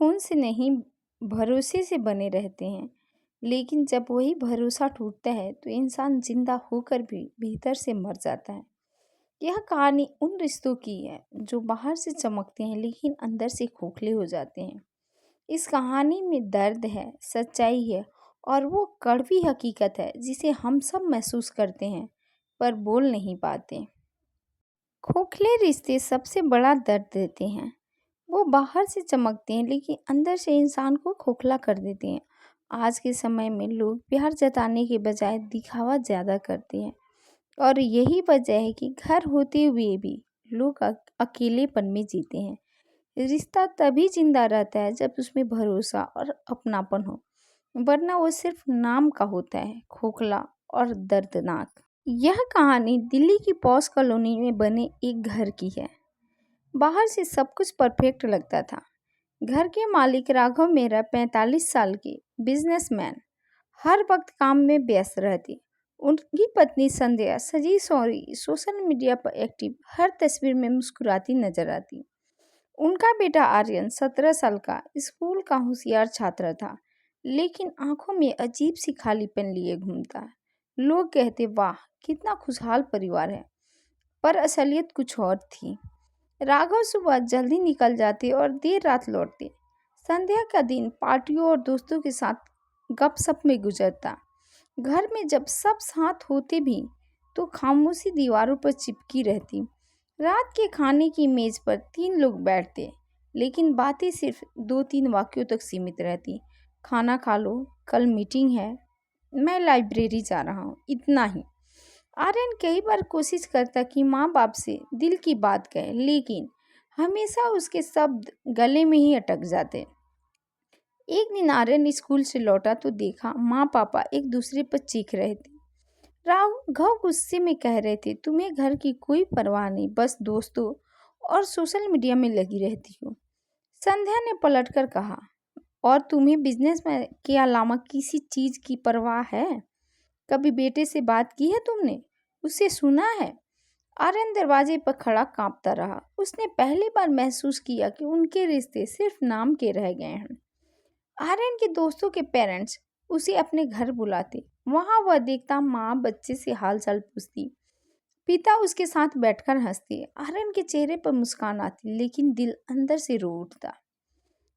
सुकून से नहीं, भरोसे से बने रहते हैं। लेकिन जब वही भरोसा टूटता है तो इंसान जिंदा होकर भी भीतर से मर जाता है। यह कहानी उन रिश्तों की है जो बाहर से चमकते हैं लेकिन अंदर से खोखले हो जाते हैं। इस कहानी में दर्द है, सच्चाई है और वो कड़वी हकीकत है जिसे हम सब महसूस करते हैं पर बोल नहीं पाते। खोखले रिश्ते सबसे बड़ा दर्द देते हैं। वो बाहर से चमकते हैं लेकिन अंदर से इंसान को खोखला कर देते हैं। आज के समय में लोग प्यार जताने के बजाय दिखावा ज़्यादा करते हैं और यही वजह है कि घर होते हुए भी लोग अकेलेपन में जीते हैं। रिश्ता तभी जिंदा रहता है जब उसमें भरोसा और अपनापन हो, वरना वो सिर्फ नाम का होता है, खोखला और दर्दनाक। यह कहानी दिल्ली की पॉश कॉलोनी में बने एक घर की है। बाहर से सब कुछ परफेक्ट लगता था। घर के मालिक राघव मेहरा 45 साल के बिजनेसमैन हर वक्त काम में व्यस्त रहते। उनकी पत्नी संध्या सजी सौरी सोशल मीडिया पर एक्टिव, हर तस्वीर में मुस्कुराती नजर आती। उनका बेटा आर्यन 17 साल का स्कूल का होशियार छात्र था, लेकिन आंखों में अजीब सी खालीपन लिए घूमता। लोग कहते वाह कितना खुशहाल परिवार है, पर असलियत कुछ और थी। राघव सुबह जल्दी निकल जाते और देर रात लौटते। संध्या का दिन पार्टियों और दोस्तों के साथ गपशप में गुजरता। घर में जब सब साथ होते भी तो खामोशी दीवारों पर चिपकी रहती। रात के खाने की मेज पर 3 लोग बैठते, लेकिन बातें सिर्फ 2-3 वाक्यों तक सीमित रहती। खाना खा लो, कल मीटिंग है, मैं लाइब्रेरी जा रहा हूँ, इतना ही। आर्यन कई बार कोशिश करता कि माँ बाप से दिल की बात कहे, लेकिन हमेशा उसके शब्द गले में ही अटक जाते। एक दिन आर्यन स्कूल से लौटा तो देखा माँ पापा एक दूसरे पर चीख रहे थे। राघव गुस्से में कह रहे थे, तुम्हें घर की कोई परवाह नहीं, बस दोस्तों और सोशल मीडिया में लगी रहती हो। संध्या ने पलटकर कहा, और तुम्हें बिजनेस में के अलावा किसी चीज की परवाह है? कभी बेटे से बात की है तुमने? उसे सुना है? आर्यन दरवाजे पर खड़ा कांपता रहा। उसने पहली बार महसूस किया कि उनके रिश्ते सिर्फ नाम के रह गए हैं। आर्यन के दोस्तों के पेरेंट्स उसे अपने घर बुलाते। वहां वह देखता माँ बच्चे से हालचाल पूछती, पिता उसके साथ बैठकर हंसते। आर्यन के चेहरे पर मुस्कान आती, लेकिन दिल अंदर से रो उठता।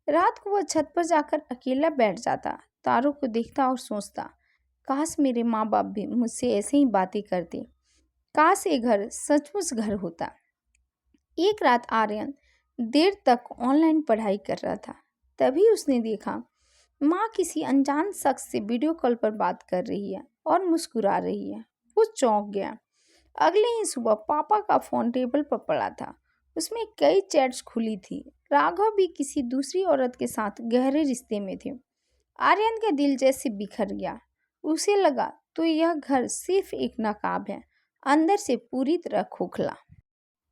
रात को वह छत पर जाकर अकेला बैठ जाता, तारों को देखता और सोचता, काश मेरे माँ बाप भी मुझसे ऐसे ही बातें करते, काश ये घर सचमुच घर होता। एक रात आर्यन देर तक ऑनलाइन पढ़ाई कर रहा था। तभी उसने देखा माँ किसी अनजान शख्स से वीडियो कॉल पर बात कर रही है और मुस्कुरा रही है। वो चौंक गया। अगले ही सुबह पापा का फोन टेबल पर पड़ा था। उसमें कई चैट्स खुली थी। राघव भी किसी दूसरी औरत के साथ गहरे रिश्ते में थे। आर्यन का दिल जैसे बिखर गया। उसे लगा तो यह घर सिर्फ एक नकाब है, अंदर से पूरी तरह खोखला।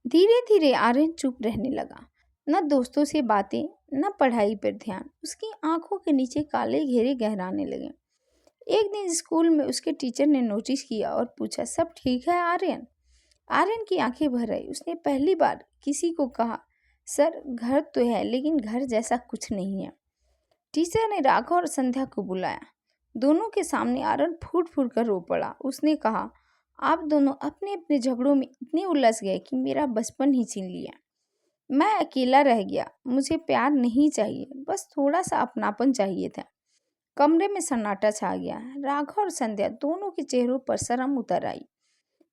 धीरे धीरे आर्यन चुप रहने लगा। न दोस्तों से बातें, न पढ़ाई पर ध्यान। उसकी आंखों के नीचे काले घेरे गहराने लगे। एक दिन स्कूल में उसके टीचर ने नोटिस किया और पूछा, सब ठीक है आर्यन? आर्यन की आंखें भर आई। उसने पहली बार किसी को कहा, सर घर तो है लेकिन घर जैसा कुछ नहीं है। टीचर ने राघव और संध्या को बुलाया। दोनों के सामने आर्यन फूट फूट कर रो पड़ा। उसने कहा, आप दोनों अपने अपने झगड़ों में इतने उलझ गए कि मेरा बचपन ही छीन लिया। मैं अकेला रह गया। मुझे प्यार नहीं चाहिए, बस थोड़ा सा अपनापन चाहिए था। कमरे में सन्नाटा छा गया। राघव और संध्या दोनों के चेहरों पर शर्म उतर आई।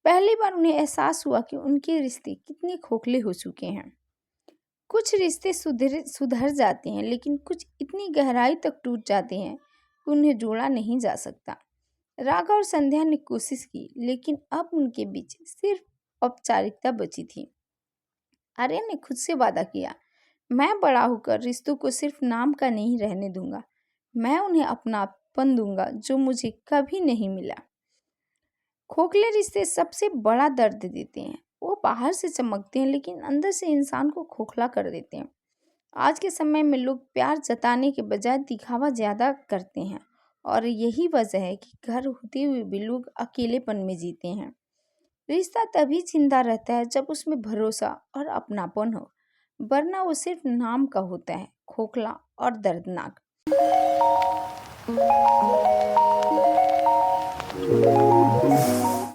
पहली बार उन्हें एहसास हुआ कि उनके रिश्ते कितने खोखले हो चुके हैं। कुछ रिश्ते सुधर जाते हैं, लेकिन कुछ इतनी गहराई तक टूट जाते हैं कि उन्हें जोड़ा नहीं जा सकता। राघव और संध्या ने कोशिश की, लेकिन अब उनके बीच सिर्फ औपचारिकता बची थी। आर्यन ने खुद से वादा किया, मैं बड़ा होकर रिश्तों को सिर्फ नाम का नहीं रहने दूंगा। मैं उन्हें अपनापन दूंगा जो मुझे कभी नहीं मिला। खोखले रिश्ते सबसे बड़ा दर्द देते हैं। वो बाहर से चमकते हैं लेकिन अंदर से इंसान को खोखला कर देते हैं। आज के समय में लोग प्यार जताने के बजाय दिखावा ज़्यादा करते हैं और यही वजह है कि घर होते हुए भी लोग अकेलेपन में जीते हैं। रिश्ता तभी जिंदा रहता है जब उसमें भरोसा और अपनापन हो, वरना वो सिर्फ नाम का होता है, खोखला और दर्दनाक।